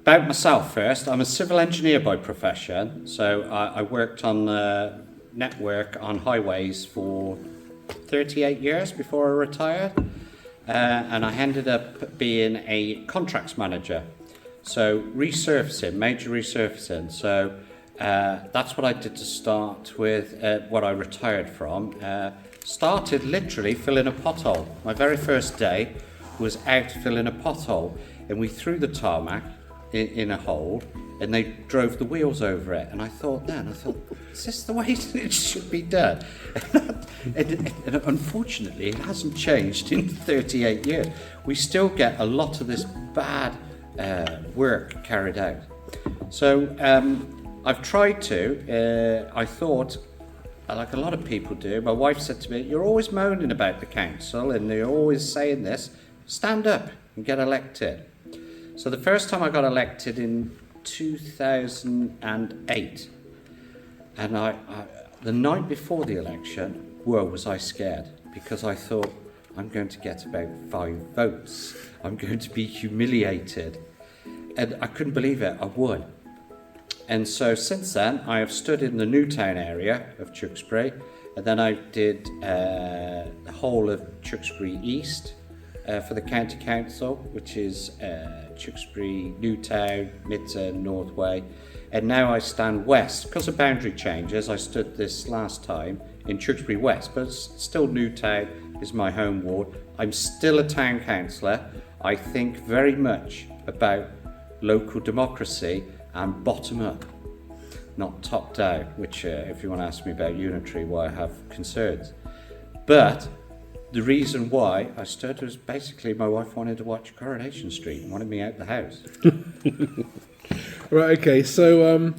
About myself first, I'm a civil engineer by profession, so I worked on the network on highways for 38 years before I retired, and I ended up being a contracts manager, so resurfacing, major resurfacing. So that's what I did to start with, what I retired from. Started literally filling a pothole. My very first day was out filling a pothole, and we threw the tarmac in a hole, and they drove the wheels over it. And I thought, is this the way it should be done? and unfortunately, it hasn't changed in 38 years. We still get a lot of this bad work carried out. So I've tried to, I thought, like a lot of people do, my wife said to me, you're always moaning about the council and you're always saying this, stand up and get elected. So the first time I got elected in 2008, and I the night before the election, was I scared, because I thought, I'm going to get about 5 votes. I'm going to be humiliated. And I couldn't believe it, I won. And so since then, I have stood in the Newtown area of Tewkesbury, and then I did the whole of Tewkesbury East for the County Council, which is Tewkesbury, Newtown, Midton, Northway, and now I stand west. Because of boundary changes, I stood this last time in Tewkesbury West, but still Newtown is my home ward. I'm still a town councillor. I think very much about local democracy and bottom up, not top down, which if you want to ask me about unitary, why I have concerns. But the reason why I stood was basically my wife wanted to watch Coronation Street and wanted me out the house. Right, okay, so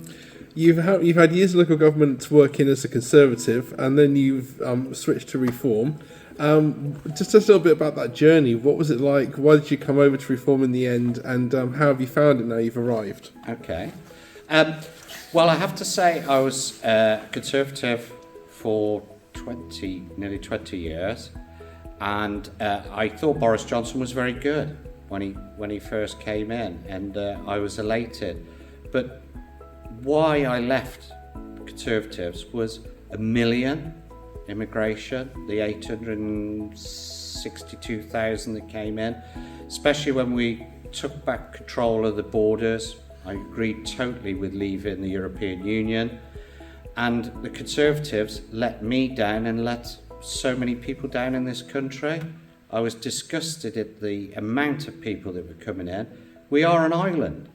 you've had years of local government working as a Conservative, and then you've switched to Reform. Just a little bit about that journey. What was it like? Why did you come over to Reform in the end, and how have you found it now you've arrived? Okay. Well, I have to say I was Conservative for nearly 20 years, and I thought Boris Johnson was very good when he first came in, and I was elated. But why I left Conservatives was 1 million immigration, the 862,000 that came in, especially when we took back control of the borders. I agreed totally with leaving the European Union, and the Conservatives let me down and let so many people down in this country. I was disgusted at the amount of people that were coming in. We are an island.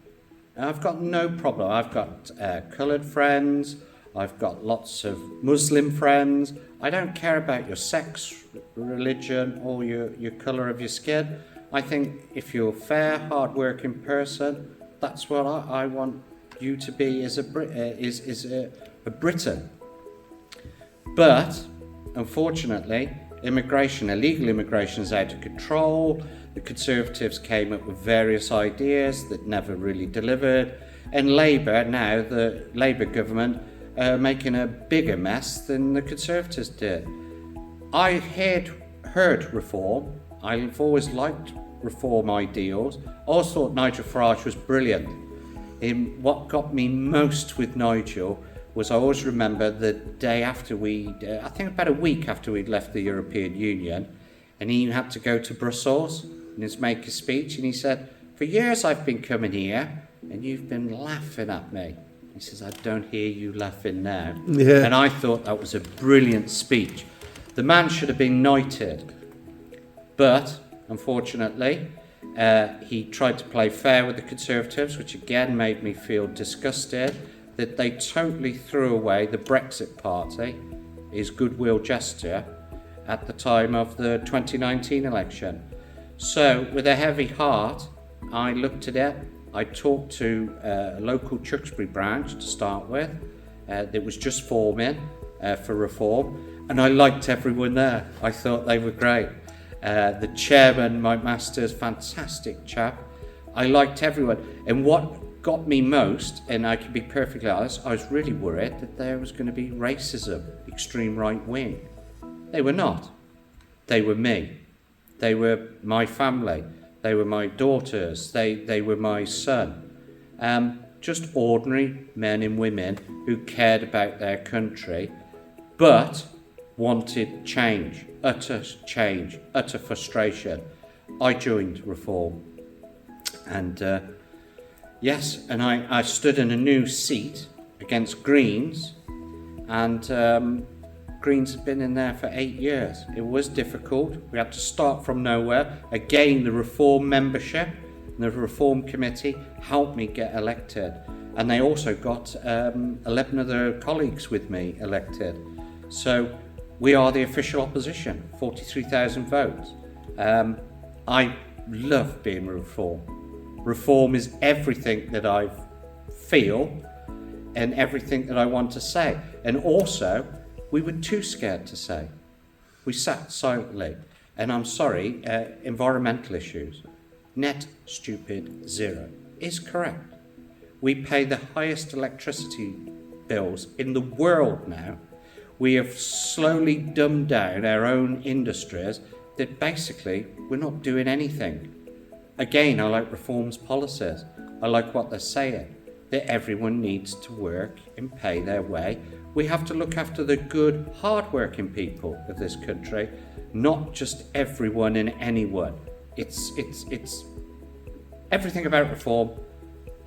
I've got no problem. I've got coloured friends. I've got lots of Muslim friends. I don't care about your sex, religion, or your colour of your skin. I think if you're a fair, hard-working person, that's what I want you to be as a Briton. But, unfortunately, illegal immigration is out of control. The Conservatives came up with various ideas that never really delivered. And Labour, now the Labour government, making a bigger mess than the Conservatives did. I heard Reform. I've always liked Reform ideals. I also thought Nigel Farage was brilliant. What got me most with Nigel was I always remember the day after I think about a week after we'd left the European Union, and he had to go to Brussels and make a speech, and he said, for years I've been coming here and you've been laughing at me. He says, I don't hear you laughing now. Yeah. And I thought that was a brilliant speech. The man should have been knighted. But, unfortunately, he tried to play fair with the Conservatives, which again made me feel disgusted that they totally threw away the Brexit Party, his goodwill gesture, at the time of the 2019 election. So, with a heavy heart, I looked at it. I talked to a local Tewkesbury branch to start with that was just forming for Reform, and I liked everyone there. I thought they were great. The chairman, Mike Masters, fantastic chap. I liked everyone. And what got me most, and I can be perfectly honest, I was really worried that there was going to be racism, extreme right wing. They were not. They were me. They were my family. They were my daughters. They were my son. Just ordinary men and women who cared about their country, but wanted change, utter frustration. I joined Reform. And yes, and I stood in a new seat against Greens, and Greens have been in there for 8 years. It was difficult. We had to start from nowhere. Again, the Reform membership and the Reform committee helped me get elected. And they also got 11 other colleagues with me elected. So we are the official opposition, 43,000 votes. I love being Reform. Reform is everything that I feel and everything that I want to say. And also, we were too scared to say. We sat silently. And I'm sorry, environmental issues. Net stupid zero is correct. We pay the highest electricity bills in the world now. We have slowly dumbed down our own industries that basically we're not doing anything. Again, I like Reform's policies. I like what they're saying, that everyone needs to work and pay their way. We have to look after the good, hard-working people of this country, not just everyone and anyone. It's everything about Reform.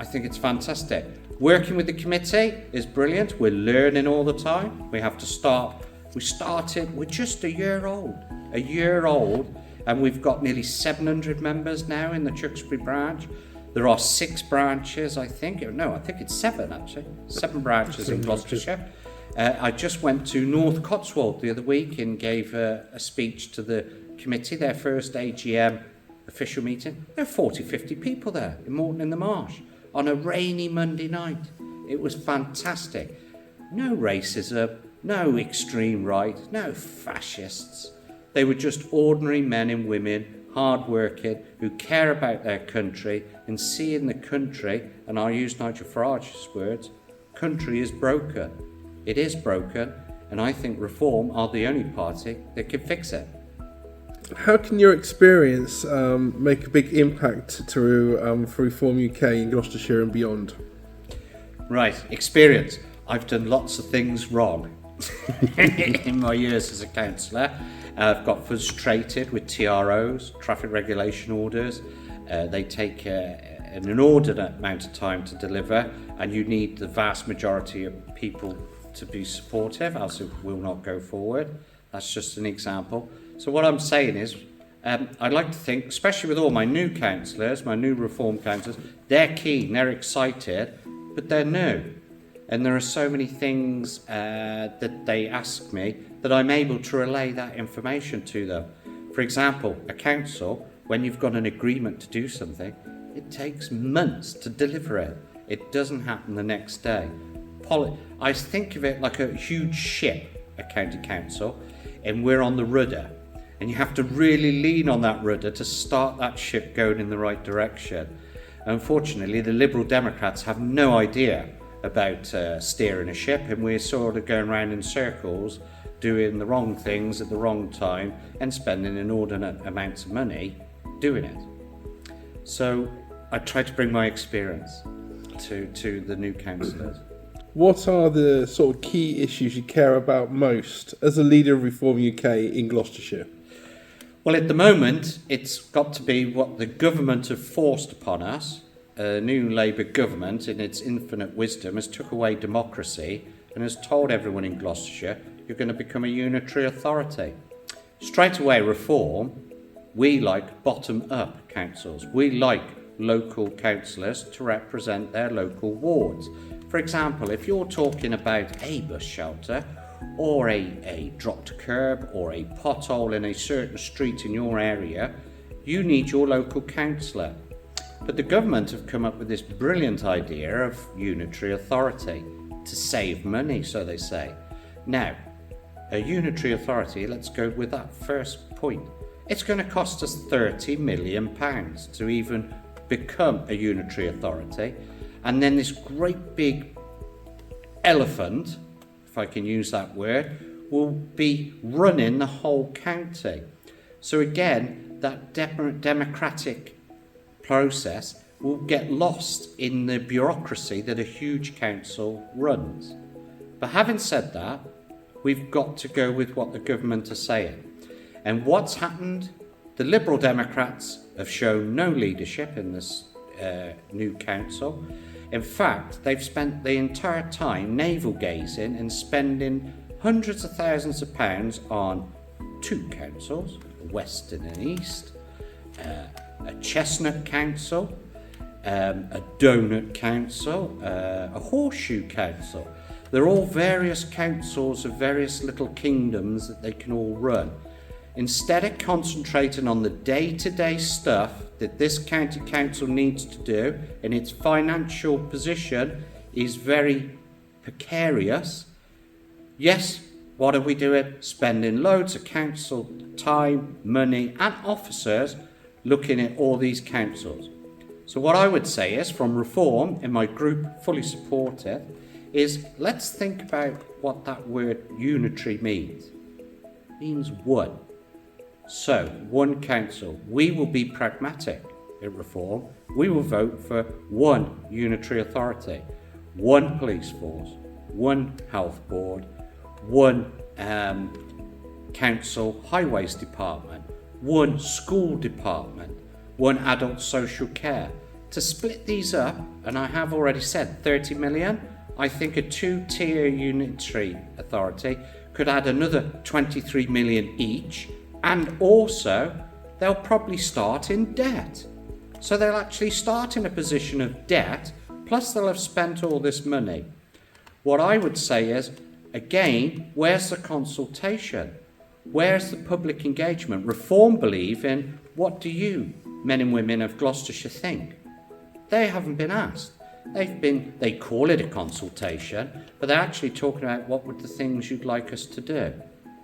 I think it's fantastic. Working with the committee is brilliant. We're learning all the time. We have to start. We're just a year old, and we've got nearly 700 members now in the Tewkesbury branch. There are 6 branches, I think. No, I think it's 7 actually. 7 branches in Gloucestershire. I just went to North Cotswold the other week and gave a speech to the committee, their first AGM official meeting. There were 40, 50 people there in Morton in the Marsh on a rainy Monday night. It was fantastic. No racism, no extreme right, no fascists. They were just ordinary men and women, hard-working, who care about their country and see in the country, and I'll use Nigel Farage's words, country is broken. It is broken, and I think Reform are the only party that can fix it. How can your experience make a big impact for Reform UK in Gloucestershire and beyond? Right, experience. I've done lots of things wrong in my years as a councillor. I've got frustrated with TROs, traffic regulation orders. They take an inordinate amount of time to deliver, and you need the vast majority of people to be supportive, else it will not go forward. That's just an example. So what I'm saying is, I'd like to think, especially with all my new councillors, my new Reform councillors, they're keen, they're excited, but they're new. And there are so many things that they ask me that I'm able to relay that information to them. For example, a council, when you've got an agreement to do something, it takes months to deliver it. It doesn't happen the next day. I think of it like a huge ship, a county council, and we're on the rudder. And you have to really lean on that rudder to start that ship going in the right direction. Unfortunately, the Liberal Democrats have no idea about steering a ship, and we're sort of going around in circles, doing the wrong things at the wrong time and spending inordinate amounts of money doing it. So I try to bring my experience to the new councillors. What are the sort of key issues you care about most as a leader of Reform UK in Gloucestershire? Well, at the moment, it's got to be what the government have forced upon us. A new Labour government, in its infinite wisdom, has took away democracy and has told everyone in Gloucestershire, you're going to become a unitary authority. Straight away, Reform, we like bottom-up councils. We like local councillors to represent their local wards. For example, if you're talking about a bus shelter or a dropped curb or a pothole in a certain street in your area, you need your local councillor. But the government have come up with this brilliant idea of unitary authority to save money, so they say. Now, a unitary authority, let's go with that first point. It's going to cost us £30 million to even become a unitary authority. And then this great big elephant, if I can use that word, will be running the whole county. So again, that democratic process will get lost in the bureaucracy that a huge council runs. But having said that, we've got to go with what the government are saying. And what's happened? The Liberal Democrats have shown no leadership in this new council. In fact, they've spent the entire time navel-gazing and spending hundreds of thousands of pounds on two councils, Western and East, a chestnut council, a donut council, a horseshoe council. They're all various councils of various little kingdoms that they can all run. Instead of concentrating on the day-to-day stuff that this county council needs to do, and its financial position is very precarious. Yes, what are we doing? Spending loads of council time, money and officers looking at all these councils. So what I would say is, from Reform, in my group fully support it, is let's think about what that word unitary means. It means one. So, one council. We will be pragmatic at Reform. We will vote for one unitary authority, one police force, one health board, one council highways department, one school department, one adult social care. To split these up, and I have already said 30 million, I think a two-tier unitary authority could add another 23 million each, and also they'll probably start in debt. So they'll actually start in a position of debt, plus they'll have spent all this money. What I would say is, again, where's the consultation? Where's the public engagement? Reform believe in, what do you, men and women of Gloucestershire, think? They haven't been asked. They call it a consultation, but they're actually talking about what were the things you'd like us to do.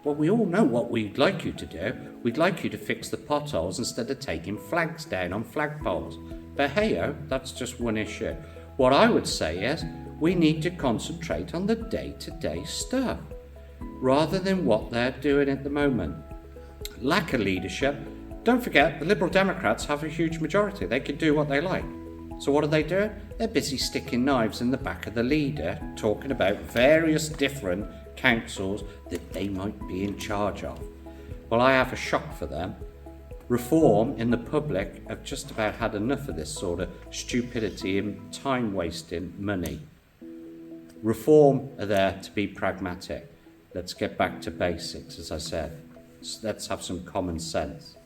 Well, we all know what we'd like you to do. We'd like you to fix the potholes instead of taking flags down on flagpoles. But hey-o, that's just one issue. What I would say is, we need to concentrate on the day-to-day stuff, rather than what they're doing at the moment. Lack of leadership. Don't forget, the Liberal Democrats have a huge majority. They can do what they like. So what are they doing? They're busy sticking knives in the back of the leader, talking about various different councils that they might be in charge of. Well, I have a shock for them. Reform in the public have just about had enough of this sort of stupidity and time wasting money. Reform are there to be pragmatic. Let's get back to basics, as I said. Let's have some common sense.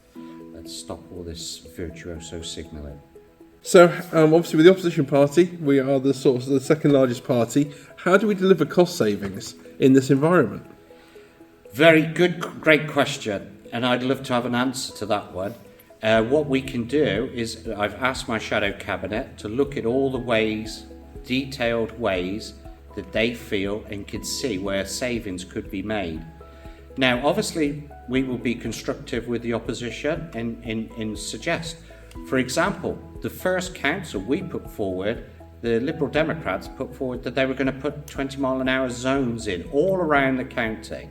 Let's stop all this virtuoso signalling. So, obviously, with the opposition party, we are the second largest party. How do we deliver cost savings in this environment? Very good, great question, and I'd love to have an answer to that one. What we can do is, I've asked my shadow cabinet to look at all the ways, detailed ways, that they feel and can see where savings could be made. Now, obviously, we will be constructive with the opposition and suggest. For example, the first council we put forward, the Liberal Democrats put forward that they were going to put 20-mile-an-hour zones in all around the county.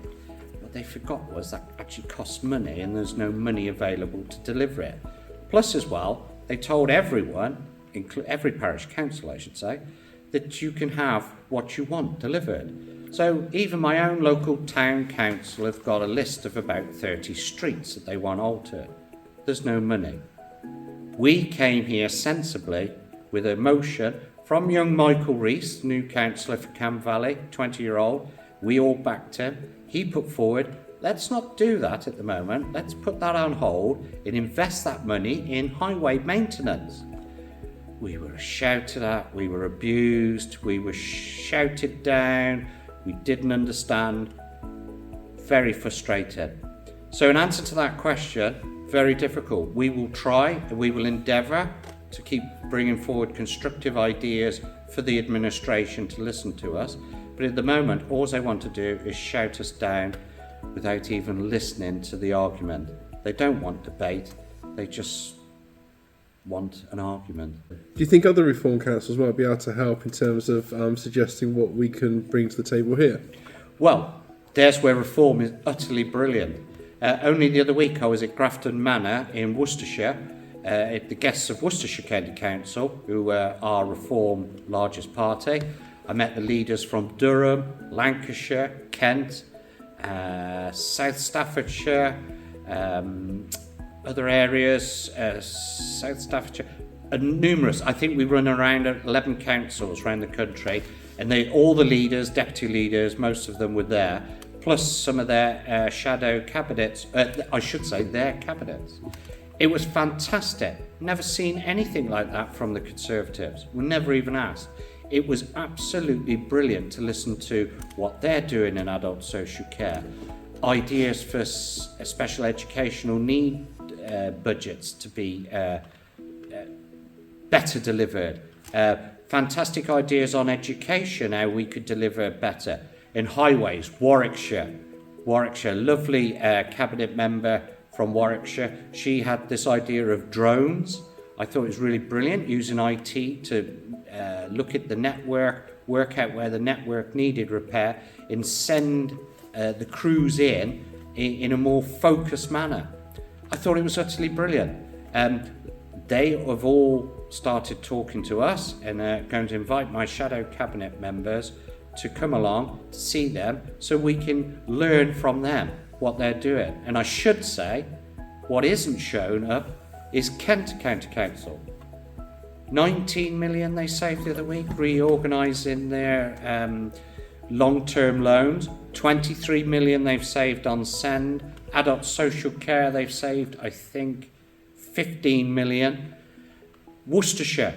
What they forgot was that actually costs money and there's no money available to deliver it. Plus as well, they told everyone, every parish council I should say, that you can have what you want delivered. So even my own local town council have got a list of about 30 streets that they want altered. There's no money. We came here sensibly with a motion from young Michael Rees, new councillor for Cam Valley, 20-year-old. We all backed him. He put forward, let's not do that at the moment. Let's put that on hold and invest that money in highway maintenance. We were shouted at, we were abused, we were shouted down, we didn't understand. Very frustrated. So in answer to that question, very difficult. We will try and we will endeavour to keep bringing forward constructive ideas for the administration to listen to us. But at the moment, all they want to do is shout us down without even listening to the argument. They don't want debate, they just want an argument. Do you think other reform councils might be able to help in terms of suggesting what we can bring to the table here? Well, there's where reform is utterly brilliant. Only the other week I was at Grafton Manor in Worcestershire, the guests of Worcestershire County Council, who are Reform largest party. I met the leaders from Durham, Lancashire, Kent, South Staffordshire, other areas, South Staffordshire, and numerous. I think we run around 11 councils around the country, and all the leaders, deputy leaders, most of them were there, plus some of their shadow cabinets, I should say their cabinets. It was fantastic. Never seen anything like that from the Conservatives. We never even asked. It was absolutely brilliant to listen to what they're doing in adult social care, ideas for special educational need budgets to be better delivered, fantastic ideas on education, how we could deliver better. In highways, Warwickshire, lovely cabinet member from Warwickshire, she had this idea of drones. I thought it was really brilliant, using IT to look at the network, work out where the network needed repair, and send the crews in a more focused manner. I thought it was utterly brilliant. They have all started talking to us, and going to invite my shadow cabinet members to come along to see them so we can learn from them what they're doing. And I should say, what isn't shown up is Kent County Council. 19 million they saved the other week, reorganising their long-term loans. 23 million they've saved on send. Adult social care they've saved, I think, 15 million. Worcestershire,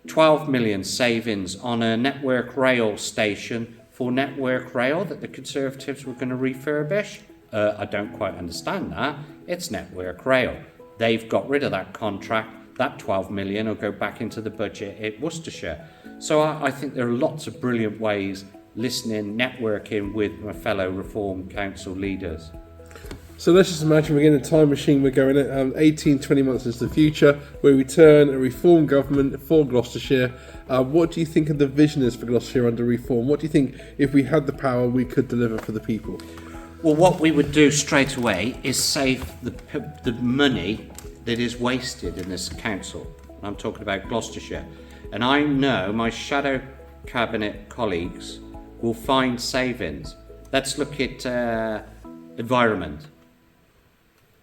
12 million savings on a Network Rail station for Network Rail that the Conservatives were going to refurbish. I don't quite understand that. It's Network Rail. They've got rid of that contract. That 12 million will go back into the budget at Worcestershire. So I think there are lots of brilliant ways listening, networking with my fellow Reform Council leaders. So let's just imagine we're getting a time machine, we're going 18, 20 months into the future, we return a Reform government for Gloucestershire. What do you think of the vision is for Gloucestershire under Reform? What do you think, if we had the power, we could deliver for the people? Well, what we would do straight away is save the money that is wasted in this council. I'm talking about Gloucestershire. And I know my shadow cabinet colleagues will find savings. Let's look at environment.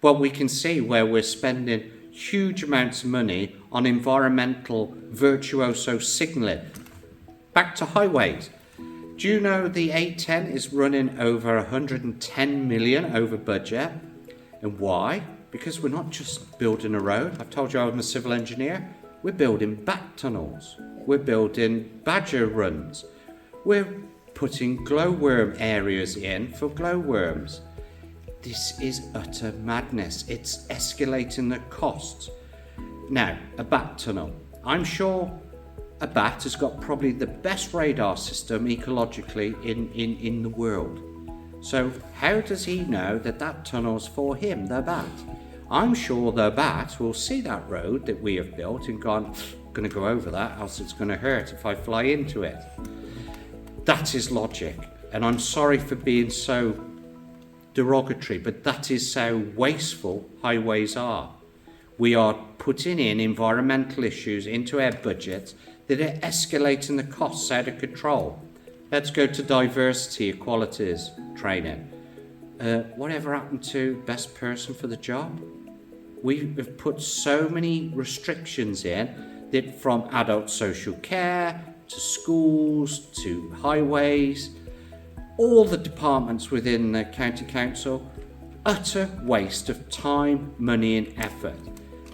Well, we can see where we're spending huge amounts of money on environmental virtuoso signalling. Back to highways. Do you know the A10 is running over 110 million over budget? And why? Because we're not just building a road. I've told you I'm a civil engineer. We're building back tunnels. We're building badger runs. We're putting glowworm areas in for glowworms. This is utter madness. It's escalating the costs. Now, a bat tunnel. I'm sure a bat has got probably the best radar system ecologically in the world. So how does he know that tunnel's for him, the bat? I'm sure the bat will see that road that we have built and gone, I'm going to go over that, else it's going to hurt if I fly into it. That is logic. And I'm sorry for being so derogatory, but that is how wasteful highways are. We are putting in environmental issues into our budgets that are escalating the costs out of control. Let's go to diversity, equalities training. Whatever happened to best person for the job? We have put so many restrictions in that, from adult social care to schools to highways, all the departments within the county council, utter waste of time, money and effort.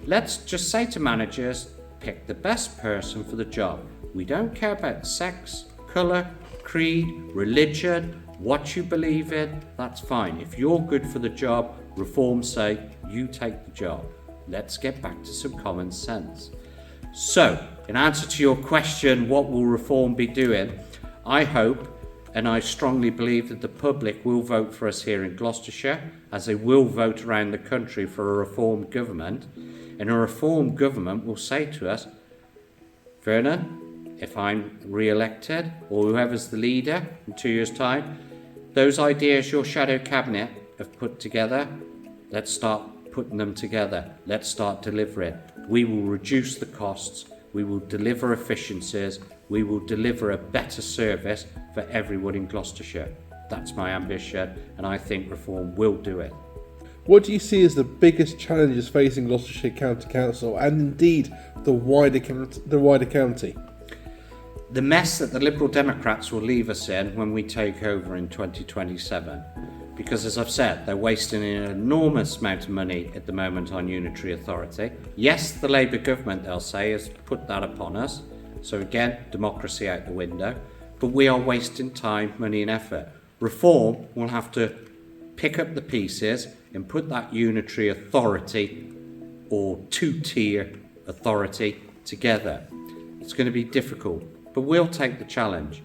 Let's just say to managers, pick the best person for the job. We don't care about sex, colour, creed, religion, what you believe in, that's fine. If you're good for the job, Reform say, you take the job. Let's get back to some common sense. So, in answer to your question, what will Reform be doing? I hope, and I strongly believe, that the public will vote for us here in Gloucestershire, as they will vote around the country for a Reform government. And a Reform government will say to us, Vernon, if I'm re-elected, or whoever's the leader in 2 years' time, those ideas your shadow cabinet have put together, let's start putting them together. Let's start delivering. we will reduce the costs, we will deliver efficiencies, we will deliver a better service for everyone in Gloucestershire. That's my ambition, and I think reform will do it. What do you see as the biggest challenges facing Gloucestershire County Council and indeed the wider county? The mess that the Liberal Democrats will leave us in when we take over in 2027. Because, as I've said, they're wasting an enormous amount of money at the moment on unitary authority. Yes, the Labour government, they'll say, has put that upon us. So again, democracy out the window. But we are wasting time, money and effort. Reform will have to pick up the pieces and put that unitary authority or two-tier authority together. It's going to be difficult, but we'll take the challenge.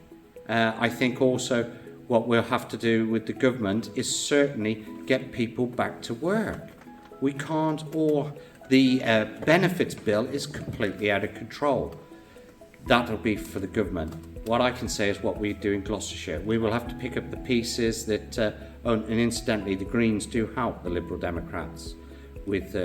I think also what we'll have to do with the government is certainly get people back to work. We can't the benefits bill is completely out of control. That'll be for the government. What I can say is what we do in Gloucestershire. We will have to pick up the pieces that, and incidentally, the Greens do help the Liberal Democrats with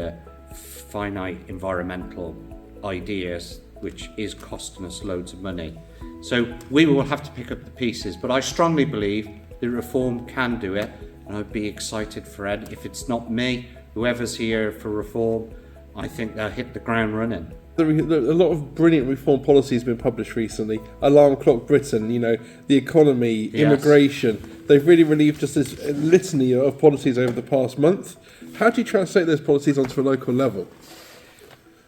finite environmental ideas, which is costing us loads of money. So we will have to pick up the pieces, but I strongly believe that reform can do it, and I'd be excited for it. If it's not me, whoever's here for reform, I think they'll hit the ground running. A lot of brilliant reform policy has been published recently. Alarm Clock Britain, the economy, immigration. They've really relieved just this litany of policies over the past month. How do you translate those policies onto a local level?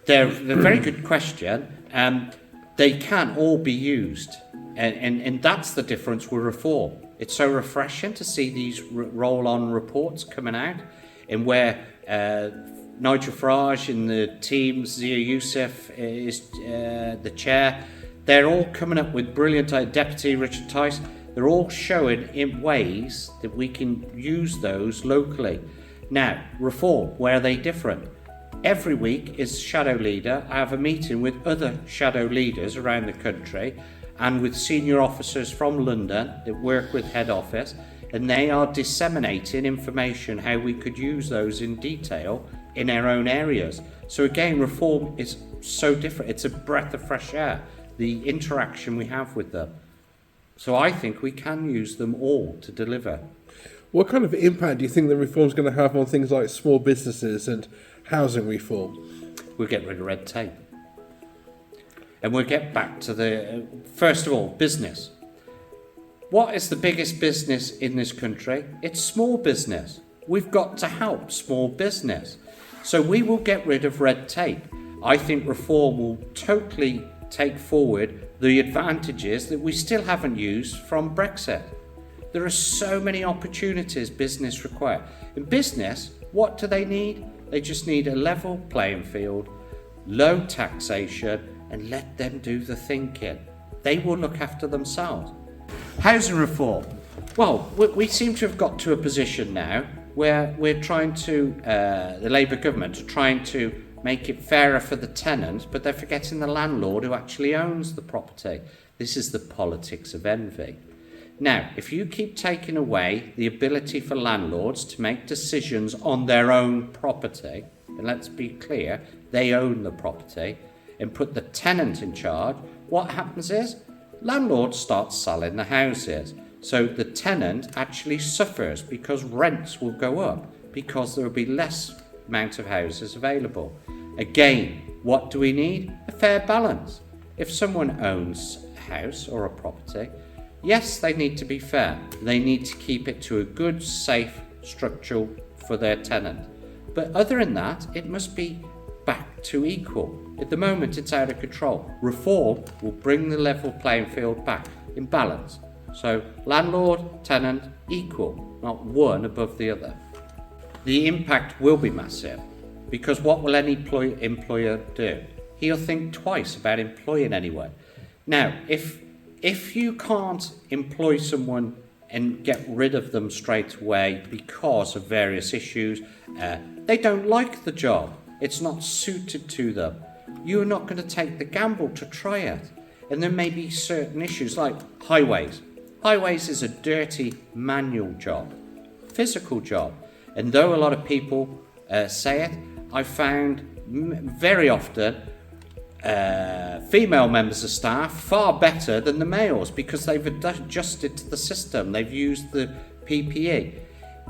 They're a very good question. They can all be used. And that's the difference with reform. It's so refreshing to see these roll-on reports coming out, and where Nigel Farage and the team, Zia Youssef is the chair. They're all coming up with brilliant, Deputy Richard Tice, they're all showing in ways that we can use those locally. Now, reform, where are they different? Every week as shadow leader, I have a meeting with other shadow leaders around the country and with senior officers from London that work with head office, and they are disseminating information how we could use those in detail in our own areas. So again, reform is so different. It's a breath of fresh air, the interaction we have with them. So I think we can use them all to deliver. What kind of impact do you think the reform is going to have on things like small businesses and housing reform? We'll get rid of red tape. And we'll get back to first of all, business. What is the biggest business in this country? It's small business. We've got to help small business. So we will get rid of red tape. I think reform will totally take forward the advantages that we still haven't used from Brexit. There are so many opportunities business require. In business, what do they need? They just need a level playing field, low taxation, and let them do the thinking. They will look after themselves. Housing reform. Well, we seem to have got to a position now where we're trying to, the Labour government are trying to make it fairer for the tenant, but they're forgetting the landlord who actually owns the property. This is the politics of envy. Now, if you keep taking away the ability for landlords to make decisions on their own property, and let's be clear, they own the property, and put the tenant in charge, what happens is landlords start selling the houses. So the tenant actually suffers because rents will go up because there will be less amount of houses available. Again, what do we need? A fair balance. If someone owns a house or a property, yes, they need to be fair. They need to keep it to a good, safe structure for their tenant. But other than that, it must be back to equal. At the moment, it's out of control. Reform will bring the level playing field back in balance. So landlord, tenant, equal, not one above the other. The impact will be massive, because what will any employer do? He'll think twice about employing anyone. Now, if you can't employ someone and get rid of them straight away because of various issues, they don't like the job, it's not suited to them, you're not going to take the gamble to try it. And there may be certain issues like highways. Highways is a dirty manual job, physical job. And though a lot of people say it, I found very often female members of staff far better than the males because they've adjusted to the system, they've used the PPE.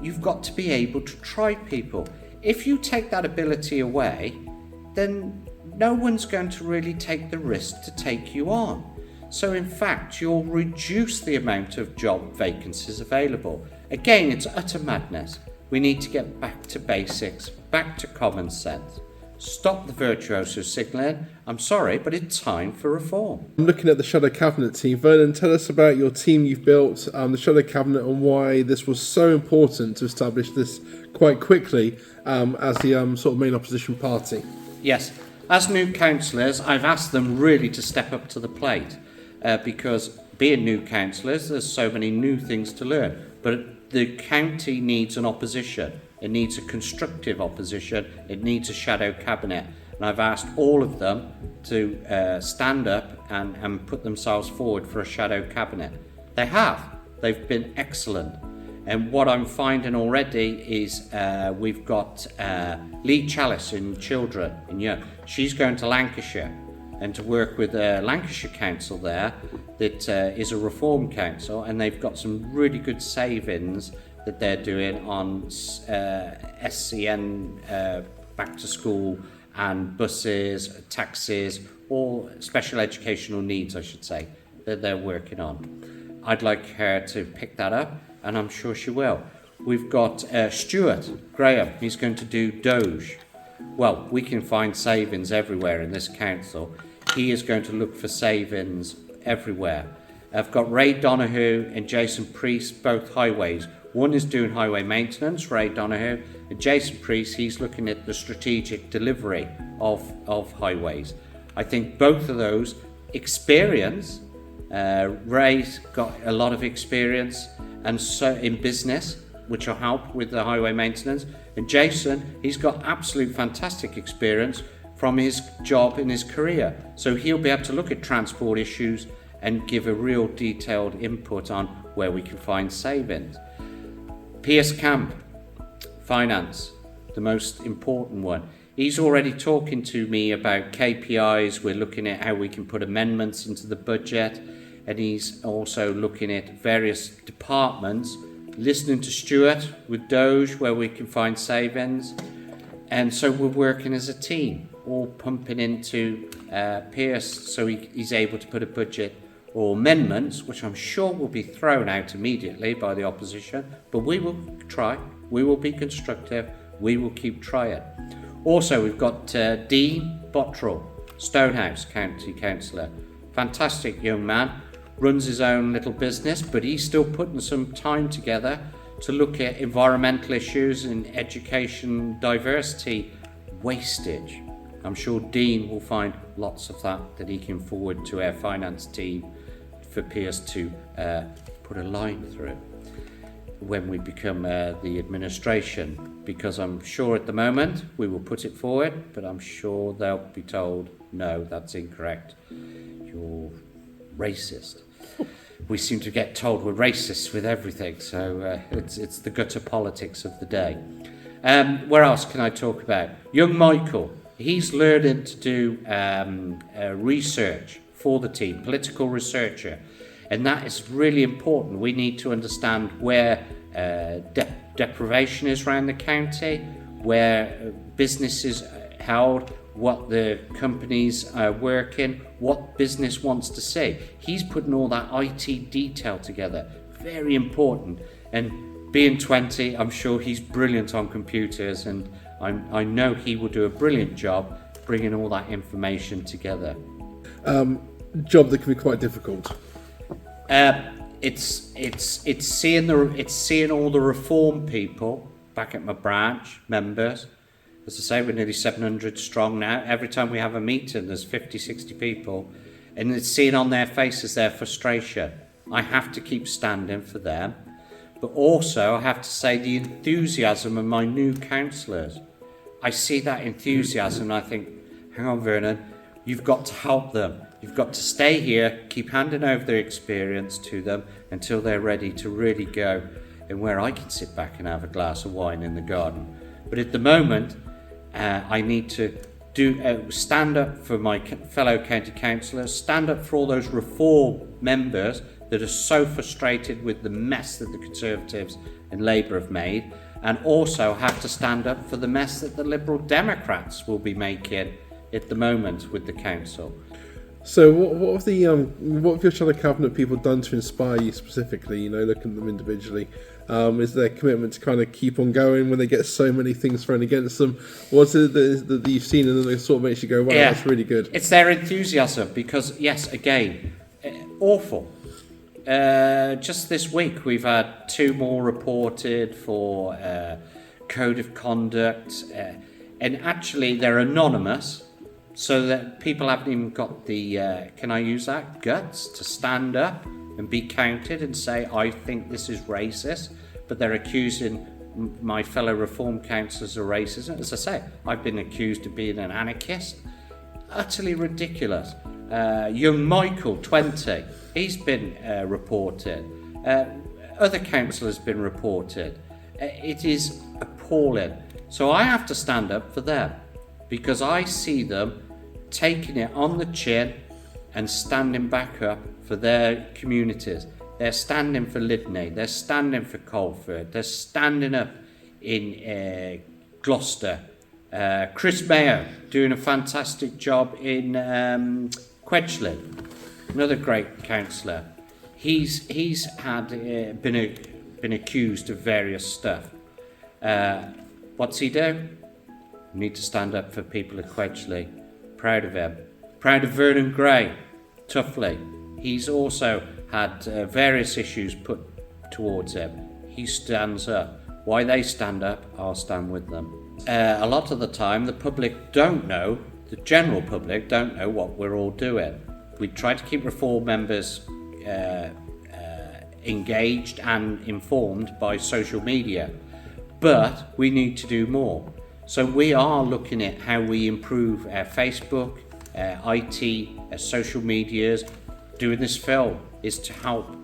You've got to be able to try people. If you take that ability away, then no one's going to really take the risk to take you on. So in fact, you'll reduce the amount of job vacancies available. Again, it's utter madness. We need to get back to basics, back to common sense. Stop the virtuoso signalling. I'm sorry, but it's time for reform. I'm looking at the Shadow Cabinet team. Vernon, tell us about your team you've built, the Shadow Cabinet, and why this was so important to establish this quite quickly as the sort of main opposition party. Yes, as new councillors, I've asked them really to step up to the plate because being new councillors, there's so many new things to learn. But the county needs an opposition. It needs a constructive opposition. It needs a shadow cabinet. And I've asked all of them to stand up and put themselves forward for a shadow cabinet. They have. They've been excellent. And what I'm finding already is we've got Lee Chalice in children. And she's going to Lancashire and to work with a Lancashire council there that is a reform council, and they've got some really good savings that they're doing on SCN back to school and buses, taxis, or special educational needs, I should say, that they're working on. I'd like her to pick that up, and I'm sure she will. We've got Stuart Graham, he's going to do Doge. Well, we can find savings everywhere in this council. He is going to look for savings everywhere. I've got Ray Donoghue and Jason Priest, both highways. One is doing highway maintenance, Ray Donoghue, and Jason Priest, he's looking at the strategic delivery of highways. I think both of those experience, Ray's got a lot of experience and so in business, which will help with the highway maintenance. And Jason, he's got absolute fantastic experience from his job in his career. So he'll be able to look at transport issues and give a real detailed input on where we can find savings. Piers Camp, finance, the most important one. He's already talking to me about KPIs. We're looking at how we can put amendments into the budget. And he's also looking at various departments, listening to Stuart with Doge, where we can find savings. And so we're working as a team, all pumping into Piers so he's able to put a budget or amendments, which I'm sure will be thrown out immediately by the opposition, but we will try, we will be constructive, we will keep trying. Also, we've got Dean Bottrell, Stonehouse County Councillor, fantastic young man, runs his own little business, but he's still putting some time together to look at environmental issues in education, diversity, wastage. I'm sure Dean will find lots of that he can forward to our finance team for Piers to put a line through when we become the administration, because I'm sure at the moment we will put it forward, but I'm sure they'll be told, no, that's incorrect. You're racist. We seem to get told we're racists with everything, so it's the gutter politics of the day. Where else can I talk about? Young Michael, he's learning to do research for the team, political researcher, and that is really important. We need to understand where deprivation is around the county, where business is held, what the companies are working, what business wants to see. He's putting all that IT detail together, very important. And being 20, I'm sure he's brilliant on computers, and I know he will do a brilliant job bringing all that information together. Job that can be quite difficult. It's seeing all the reform people back at my branch, members. As I say, we're nearly 700 strong now. Every time we have a meeting, there's 50, 60 people, and it's seeing on their faces their frustration. I have to keep standing for them, but also I have to say the enthusiasm of my new councillors. I see that enthusiasm and I think, hang on, Vernon, you've got to help them. You've got to stay here, keep handing over their experience to them until they're ready to really go and where I can sit back and have a glass of wine in the garden. But at the moment, I need to stand up for my fellow county councillors, stand up for all those reform members that are so frustrated with the mess that the Conservatives and Labour have made, and also have to stand up for the mess that the Liberal Democrats will be making at the moment with the council. So what have your shadow cabinet people done to inspire you specifically, you know, looking at them individually? Is their commitment to kind of keep on going when they get so many things thrown against them? What's it that you've seen and that sort of makes you go, wow, that's really good? It's their enthusiasm because, yes, again, awful. Just this week we've had 2 more reported for code of conduct, and actually they're anonymous, so that people haven't even got the, can I use that, guts to stand up and be counted and say, I think this is racist, but they're accusing my fellow reform councillors of racism. As I say, I've been accused of being an anarchist. Utterly ridiculous. Young Michael, 20, he's been reported. Other councillors have been reported. It is appalling. So I have to stand up for them, because I see them taking it on the chin and standing back up for their communities. They're standing for Lydney, they're standing for Colford, they're standing up in Gloucester. Chris Mayo doing a fantastic job in Cllr, another great councillor. He's had been accused of various stuff. What's he do? We need to stand up for people of Cllr. Proud of him. Proud of Vernon Gray, toughly. He's also had various issues put towards him. He stands up. Why they stand up, I'll stand with them. A lot of the time, the public don't know, the general public don't know what we're all doing. We try to keep reform members engaged and informed by social media, but we need to do more. So we are looking at how we improve our Facebook, IT, social medias. Doing this film is to help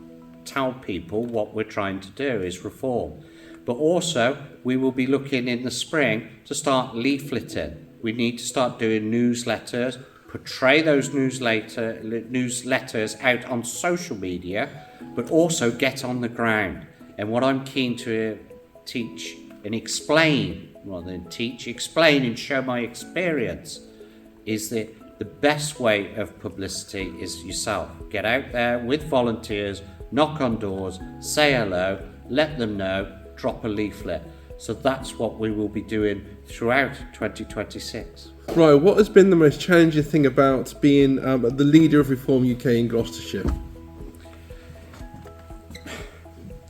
tell people what we're trying to do is reform. But also, we will be looking in the spring to start leafleting. We need to start doing newsletters, portray those newsletters out on social media, but also get on the ground. And what I'm keen to teach and explain, rather than teach, explain and show my experience, is that the best way of publicity is yourself. Get out there with volunteers, knock on doors, say hello, let them know, drop a leaflet. So that's what we will be doing throughout 2026. Right, what has been the most challenging thing about being the leader of Reform UK in Gloucestershire?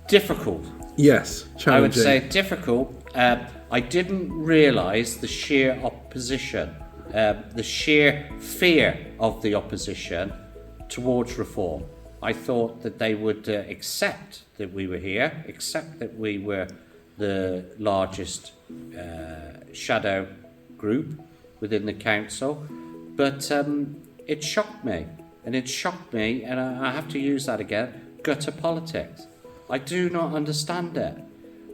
Difficult. Yes, challenging. I would say difficult. I didn't realise the sheer opposition, the sheer fear of the opposition towards reform. I thought that they would accept that we were here, accept that we were the largest shadow group within the council, but it shocked me, and I have to use that again, gutter politics. I do not understand it.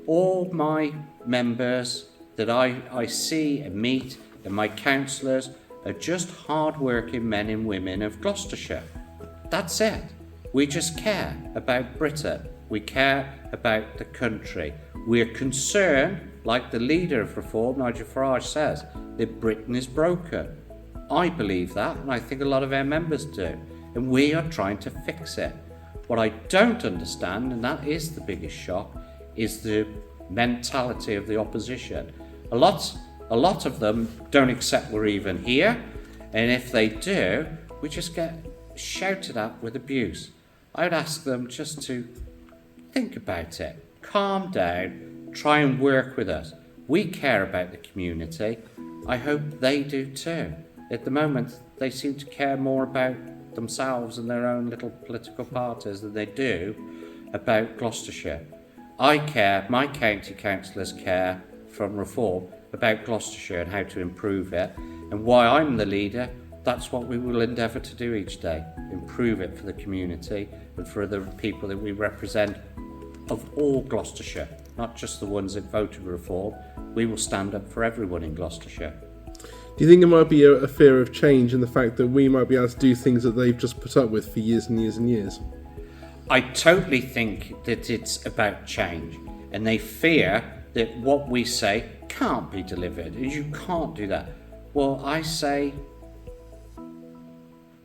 All my members that I see and meet, and my councillors, are just hard-working men and women of Gloucestershire. That's it. We just care about Britain. We care about the country. We're concerned, like the leader of Reform, Nigel Farage, says, that Britain is broken. I believe that, and I think a lot of our members do. And we are trying to fix it. What I don't understand, and that is the biggest shock, is the mentality of the opposition. A lot of them don't accept we're even here, and if they do, we just get shouted at with abuse. I would ask them just to think about it, calm down, try and work with us. We care about the community. I hope they do too. At the moment, they seem to care more about themselves and their own little political parties than they do about Gloucestershire. I care, my county councillors care from Reform about Gloucestershire and how to improve it. And why I'm the leader, that's what we will endeavour to do each day. Improve it for the community and for the people that we represent of all Gloucestershire, not just the ones that voted Reform. We will stand up for everyone in Gloucestershire. Do you think it might be a fear of change in the fact that we might be able to do things that they've just put up with for years and years and years? I totally think that it's about change, and they fear that what we say can't be delivered, and you can't do that. Well, I say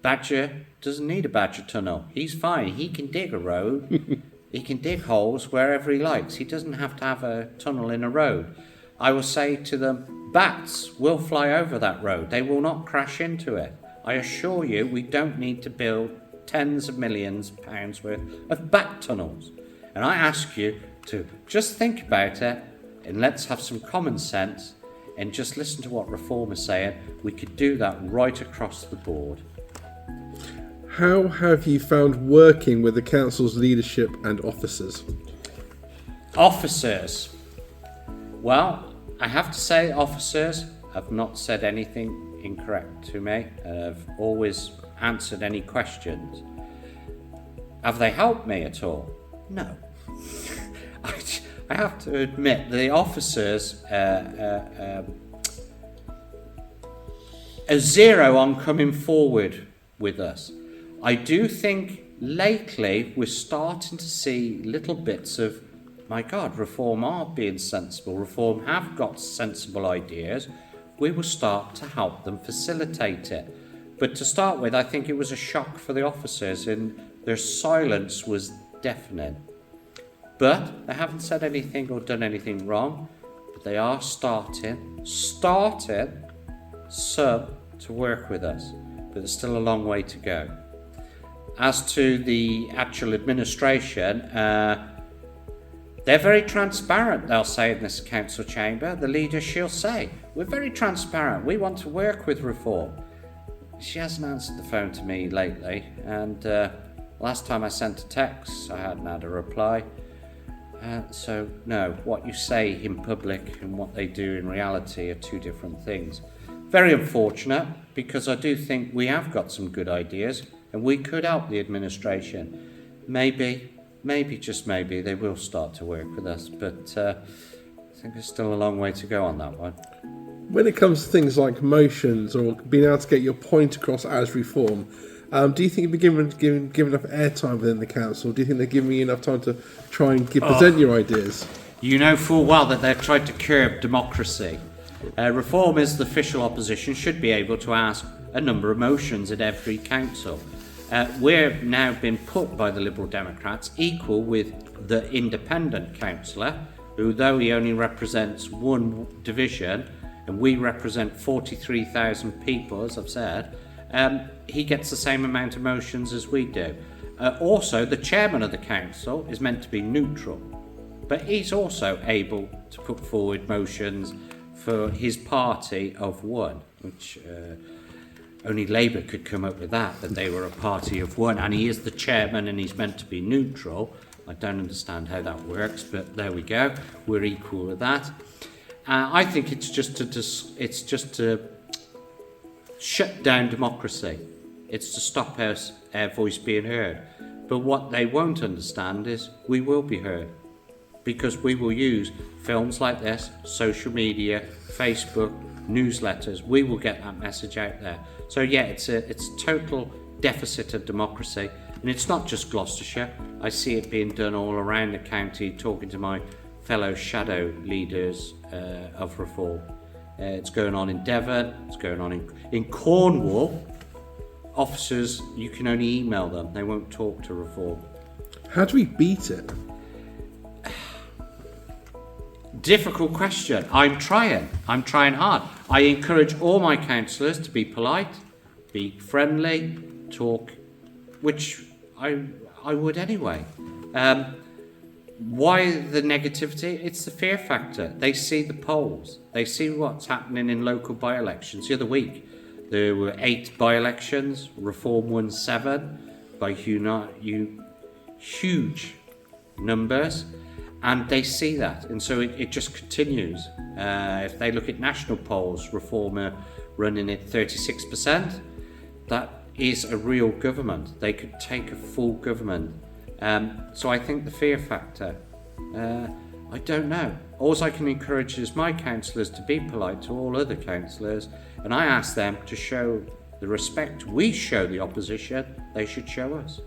Badger doesn't need a Badger tunnel. He's fine. He can dig a road. He can dig holes wherever he likes. He doesn't have to have a tunnel in a road. I will say to them, bats will fly over that road. They will not crash into it. I assure you, we don't need to build tens of millions of pounds worth of bat tunnels. And I ask you to just think about it, and let's have some common sense and just listen to what Reform is saying. We could do that right across the board. How have you found working with the council's leadership and officers? Officers. Well, I have to say officers have not said anything incorrect to me. I've always answered any questions. Have they helped me at all? No. I have to admit, the officers are zero on coming forward with us. I do think lately we're starting to see little bits of, my God, Reform are being sensible. Reform have got sensible ideas. We will start to help them facilitate it. But to start with, I think it was a shock for the officers, and their silence was deafening. But they haven't said anything or done anything wrong. But they are starting some to work with us. But there's still a long way to go. As to the actual administration, they're very transparent, they'll say in this council chamber. The leader, she'll say, we're very transparent. We want to work with Reform. She hasn't answered the phone to me lately. And last time I sent a text, I hadn't had a reply. So, no, what you say in public and what they do in reality are two different things. Very unfortunate, because I do think we have got some good ideas and we could help the administration. Maybe, just maybe, they will start to work with us, but I think there's still a long way to go on that one. When it comes to things like motions or being able to get your point across as Reform, do you think you've been given enough airtime within the council? Do you think they're giving you enough time to try and present your ideas? You know full well that they've tried to curb democracy. Reform as the official opposition should be able to ask a number of motions at every council. We're now been put by the Liberal Democrats equal with the independent councillor, who, though he only represents one division and we represent 43,000 people, as I've said, he gets the same amount of motions as we do. Also, the chairman of the council is meant to be neutral, but he's also able to put forward motions for his party of one, which only Labour could come up with that they were a party of one, and he is the chairman and he's meant to be neutral. I don't understand how that works, but there we go. We're equal with that. I think it's just to shut down democracy. It's to stop our voice being heard. But what they won't understand is we will be heard, because we will use films like this, social media, Facebook, newsletters. We will get that message out there. So yeah, it's a total deficit of democracy, and it's not just Gloucestershire. I see it being done all around the county, talking to my fellow shadow leaders of Reform. It's going on in Devon, it's going on in Cornwall. Officers, you can only email them, they won't talk to Reform. How do we beat it? Difficult question. I'm trying hard. I encourage all my councillors to be polite, be friendly, talk, which I would anyway. Why the negativity? It's the fear factor. They see the polls. They see what's happening in local by-elections. The other week, there were 8 by-elections. Reform won 7 by huge numbers. And they see that, and so it just continues. If they look at national polls, Reform are running at 36%. That is a real government. They could take a full government. So I think the fear factor. I don't know. All I can encourage is my councillors to be polite to all other councillors, and I ask them to show the respect we show the opposition, they should show us.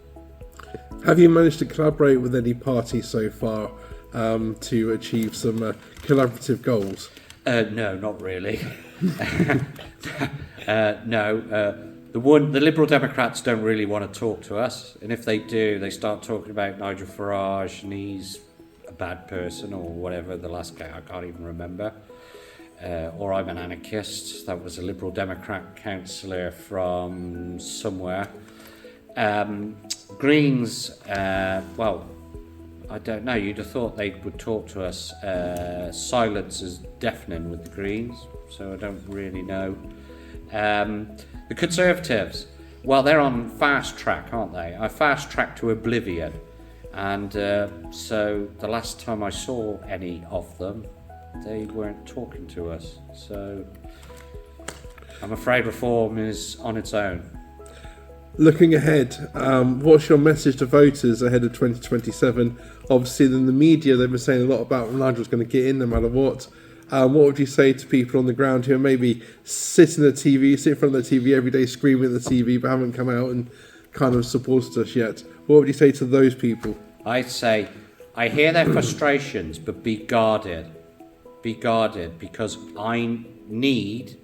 Have you managed to collaborate with any parties so far to achieve some collaborative goals? No, not really. The Liberal Democrats don't really want to talk to us, and if they do, they start talking about Nigel Farage and he's a bad person or whatever. The last guy, I can't even remember. Or I'm an anarchist. That was a Liberal Democrat councillor from somewhere. Greens, well, I don't know. You'd have thought they would talk to us. Silence is deafening with the Greens, so I don't really know. The Conservatives, well, they're on fast track, aren't they? I fast track to oblivion. And so the last time I saw any of them, they weren't talking to us. So I'm afraid reform is on its own. Looking ahead, what's your message to voters ahead of 2027? Obviously, in the media, they've been saying a lot about Nigel's going to get in no matter what. What would you say to people on the ground who are maybe sit in front of the TV every day, screaming at the TV, but haven't come out and kind of supported us yet? What would you say to those people? I'd say, I hear their frustrations, but be guarded. Be guarded, because I need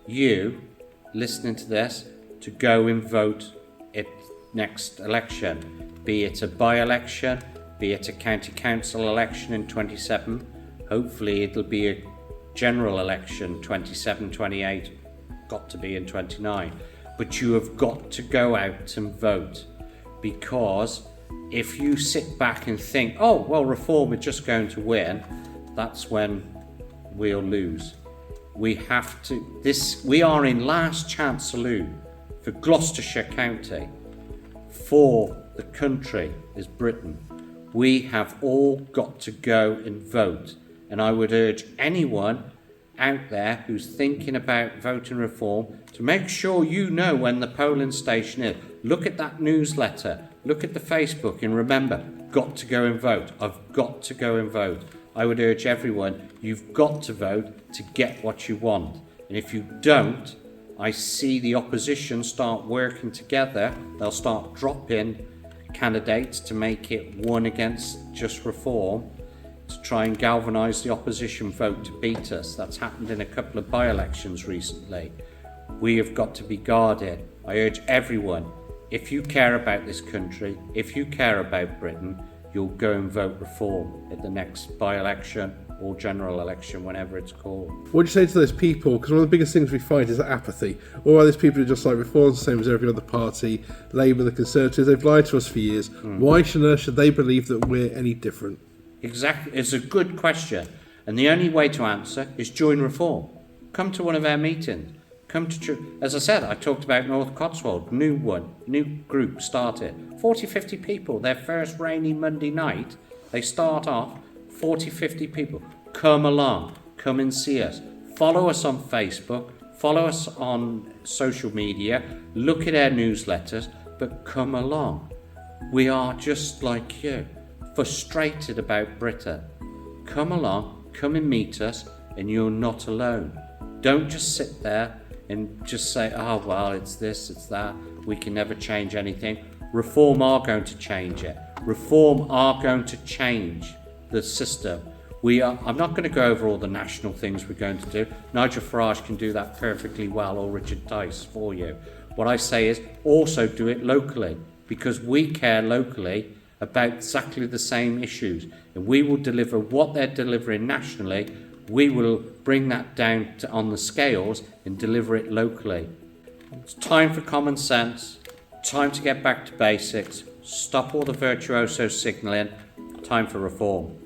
you, listening to this, to go and vote at next election. Be it a by-election, be it a county council election in 27. Hopefully it'll be a general election 27, 28, got to be in 29. But you have got to go out and vote, because if you sit back and think, oh, well, Reform are just going to win, that's when we'll lose. We have to, we are in last chance saloon for Gloucestershire County, for the country is Britain. We have all got to go and vote. And I would urge anyone out there who's thinking about voting Reform to make sure you know when the polling station is. Look at that newsletter, look at the Facebook, and remember, got to go and vote. I've got to go and vote. I would urge everyone, you've got to vote to get what you want. And if you don't, I see the opposition start working together. They'll start dropping candidates to make it one against just Reform, to try and galvanise the opposition vote to beat us. That's happened in a couple of by-elections recently. We have got to be guarded. I urge everyone, if you care about this country, if you care about Britain, you'll go and vote Reform at the next by-election or general election, whenever it's called. What would you say to those people? Because one of the biggest things we find is apathy. All of these people are just like Reform, the same as every other party, Labour, the Conservatives, they've lied to us for years. Why should they believe that we're any different? Exactly, it's a good question. And the only way to answer is join Reform. Come to one of our meetings. Come to, as I said, I talked about North Cotswold, new group started. 40, 50 people, their first rainy Monday night, they start off, 40, 50 people. Come along, come and see us. Follow us on Facebook, follow us on social media, look at our newsletters, but come along. We are just like you, frustrated about Britain. Come along, come and meet us, and you're not alone. Don't just sit there and just say, oh, well, it's this, it's that, we can never change anything. Reform are going to change it. Reform are going to change the system. I'm not going to go over all the national things we're going to do. Nigel Farage can do that perfectly well, or Richard Tice for you. What I say is also do it locally, because we care locally about exactly the same issues, and we will deliver what they're delivering nationally. We will bring that down on the scales and deliver it locally. It's time for common sense, time to get back to basics, stop all the virtuoso signalling, time for Reform.